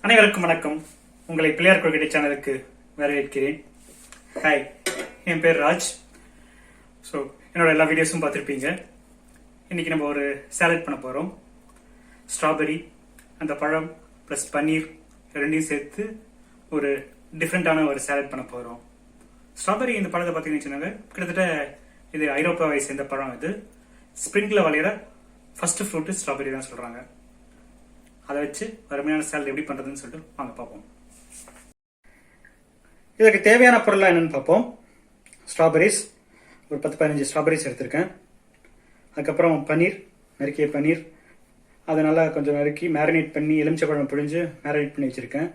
அனைவருக்கும் வணக்கம். உங்களை பிள்ளையார் கொள்கை சேனலுக்கு வரவேற்கிறேன். ஹாய், என் பேர் ராஜ். ஸோ என்னோட எல்லா வீடியோஸும் பார்த்துருப்பீங்க. இன்னைக்கு நம்ம ஒரு சாலட் பண்ண போகிறோம். ஸ்ட்ராபெரி, அந்த பழம் ப்ளஸ் பன்னீர் ரெண்டையும் சேர்த்து ஒரு டிஃப்ரெண்டான ஒரு சாலட் பண்ண போகிறோம். ஸ்ட்ராபெரி இந்த பழத்தை பார்த்தீங்கன்னு வச்சுனாங்க, கிட்டத்தட்ட இது ஐரோப்பாவை சேர்ந்த பழம். இது ஸ்ப்ரிங்கில் விளையிற ஃபர்ஸ்ட் ஃப்ரூட்டு ஸ்ட்ராபெரி தான் சொல்கிறாங்க. அதை வச்சு அருமையான சாலட் எப்படி பண்ணுறதுன்னு சொல்லிட்டு வாங்க பார்ப்போம். இதுக்கு தேவையான பொருளாக என்னென்னு பார்ப்போம். ஸ்ட்ராபெரிஸ் ஒரு 10-15 ஸ்ட்ராபெரிஸ் எடுத்திருக்கேன். அதுக்கப்புறம் பன்னீர், நறுக்கிய பன்னீர், அதை நல்லா கொஞ்சம் நறுக்கி மேரினேட் பண்ணி எலுமிச்சைப்பழம் பிழிஞ்சு மேரினேட் பண்ணி வச்சுருக்கேன்.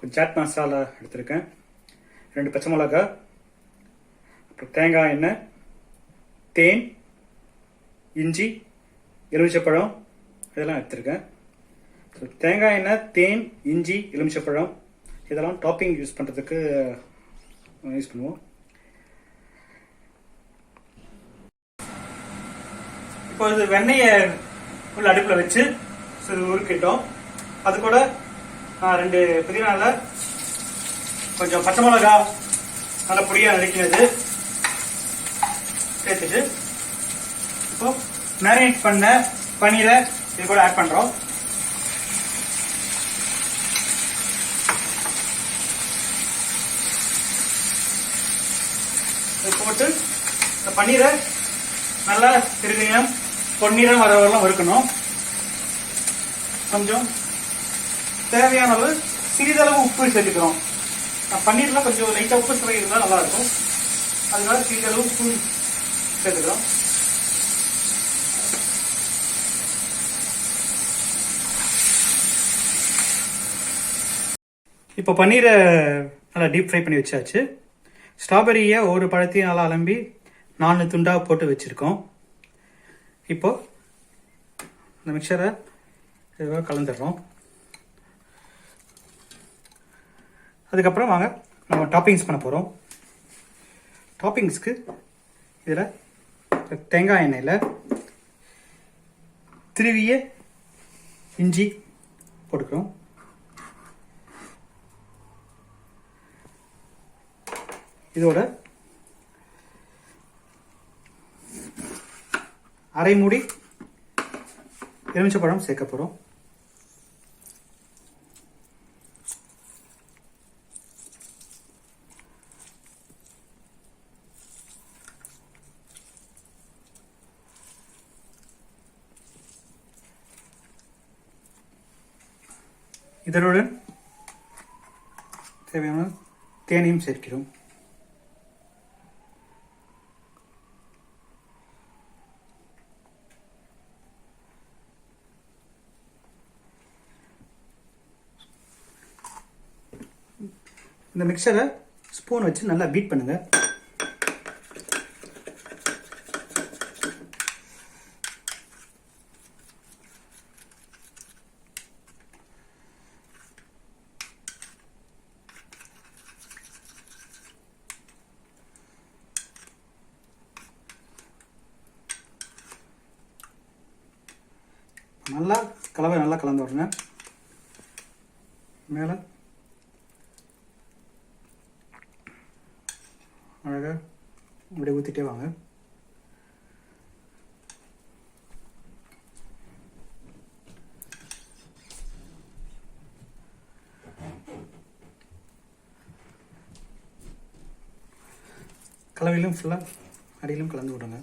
கொஞ்சம் சாட் மசாலா எடுத்திருக்கேன். 2 பச்சை மிளகா, அப்புறம் தேங்காய் எண்ணெய், தேன், இஞ்சி, எலுமிச்சைப்பழம் இதெல்லாம் எடுத்திருக்கேன். தேங்காய் எண்ணெய், தேன், இஞ்சி, எலுமிச்சைப்பழம் இதெல்லாம் டாப்பிங் யூஸ் பண்ணுறதுக்கு யூஸ் பண்ணுவோம். இப்போ இது வெண்ணெயை உள்ள அடுப்பில் வச்சு உருக்கிட்டோம். அது கூட 2 புதினால கொஞ்சம் பச்சை மிளகா நல்ல பொடியாக நறுக்கினது சேர்த்துட்டு இப்போ மேரினேட் பண்ண பன்னீரை இது கூட ஆட் பண்ணுறோம். போட்டு இந்த பன்னீரை நல்லா திருநீரம் பொன்னிறம் வரவரெல்லாம் வறுக்கணும். கொஞ்சம் தேவையான அளவு சிறிதளவு உப்பு சேர்த்துக்கிறோம். பன்னீர்லாம் கொஞ்சம் லைட்டாக உப்பு சுவை இருந்தால் நல்லா இருக்கும். அதனால சிறிதளவு உப்பு சேர்த்துக்கிறோம். இப்போ பன்னீரை நல்லா டீப் ஃப்ரை பண்ணி வச்சாச்சு. ஸ்ட்ராபெரியை ஒரு பழத்தையும் நல்லா அலம்பி 4 துண்டாக போட்டு வச்சுருக்கோம். இப்போ இந்த மிக்சரை இதுவாக கலந்துடுறோம். அதுக்கப்புறம் வாங்க நம்ம டாப்பிங்ஸ் பண்ண போகிறோம். டாப்பிங்ஸ்க்கு இதில் தேங்காய் எண்ணெயில் திருவிய இஞ்சி போட்டுக்கிறோம். இதோட அரை மூடி எலுமிச்சைப்பழம் சேர்க்க போறோம். இதனோட தேவையான தேனையும் சேர்க்கிறோம். இந்த மிக்சரை ஸ்பூன் வச்சு நல்லா பீட் பண்ணுங்க. நல்லா கலந்து விடுங்க. மேலே அழகாக அப்படியே ஊற்றிட்டே வாங்க. கலவையிலும் ஃபுல்லாக அடியிலும் கலந்து விடுங்க.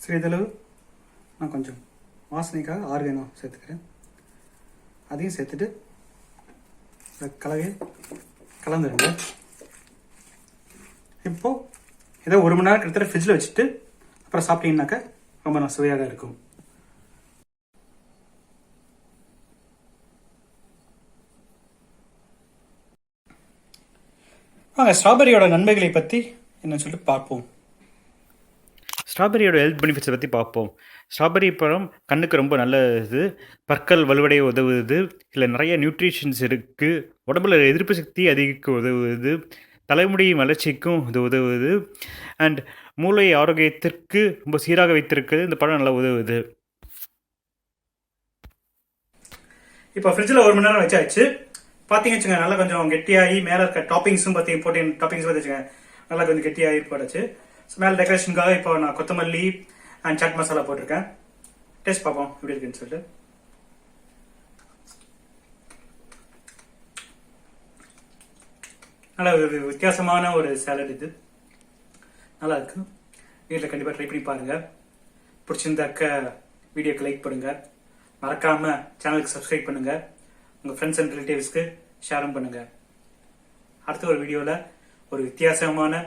சிறிதளவு நான் கொஞ்சம் வாசனைக்காக ஆர்கானோ சேர்த்துக்கிறேன். அதையும் சேர்த்துட்டு கலவையை கலந்துடுங்க. இப்போது ஏதோ 1 மணி நேரம் கிட்டத்தட்ட ஃப்ரிட்ஜில் வச்சுட்டு அப்புறம் சாப்பிட்டீங்கன்னாக்கா ரொம்ப சுவையாக இருக்கும். வாங்க ஸ்ட்ராபெரியோட நன்மைகளை பற்றி என்னன்னு சொல்லிட்டு பார்ப்போம். ஸ்ட்ராபெரியோட ஹெல்த் பெனிஃபிட்ஸை பற்றி பார்ப்போம். ஸ்ட்ராபெரி பழம் கண்ணுக்கு ரொம்ப நல்லது, பற்கள் வலுவடைய உதவுது, இதில் நிறைய நியூட்ரிஷன்ஸ் இருக்குது, உடம்புல எதிர்ப்பு சக்தி அதிகரிக்க உதவுது, தலைமுடி வளர்ச்சிக்கும் இது உதவுது, அண்ட் மூளை ஆரோக்கியத்திற்கு ரொம்ப சீராக வைத்திருக்கிறது இந்த பழம் நல்லா உதவுது. இப்போ ஃப்ரிட்ஜில் 1 மணி நேரம் வச்சாச்சு. பார்த்தீங்கன்னு வச்சுங்க நல்லா கொஞ்சம் கெட்டியாகி மேலே இருக்க டாப்பிங்ஸும் பார்த்து இம்பார்ட்டன்ட் டாப்பிங்ஸ் பார்த்து வச்சுங்க நல்லா கொஞ்சம் கெட்டியாகி போட்டாச்சு. மேலே டெக்கரேஷனுக்காக இப்போ நான் கொத்தமல்லி அண்ட் சாட் மசாலா போட்டிருக்கேன். டேஸ்ட் பார்ப்போம் எப்படி இருக்குன்னு சொல்லிட்டு. நல்லா ஒரு வித்தியாசமான ஒரு சாலட் இது, நல்லா இருக்கு. வீட்டில் கண்டிப்பாக ட்ரை பண்ணி பாருங்க. பிடிச்சிருந்தாக்க வீடியோக்கு லைக் பண்ணுங்க, மறக்காம சேனலுக்கு சப்ஸ்கிரைப் பண்ணுங்க, உங்க ஃப்ரெண்ட்ஸ் அண்ட் ரிலேட்டிவ்ஸ்க்கு ஷேரும் பண்ணுங்க. அடுத்த ஒரு வீடியோல ஒரு வித்தியாசமான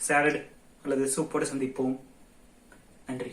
சாலட் அல்லது சூப்போடு சந்திப்போம். நன்றி.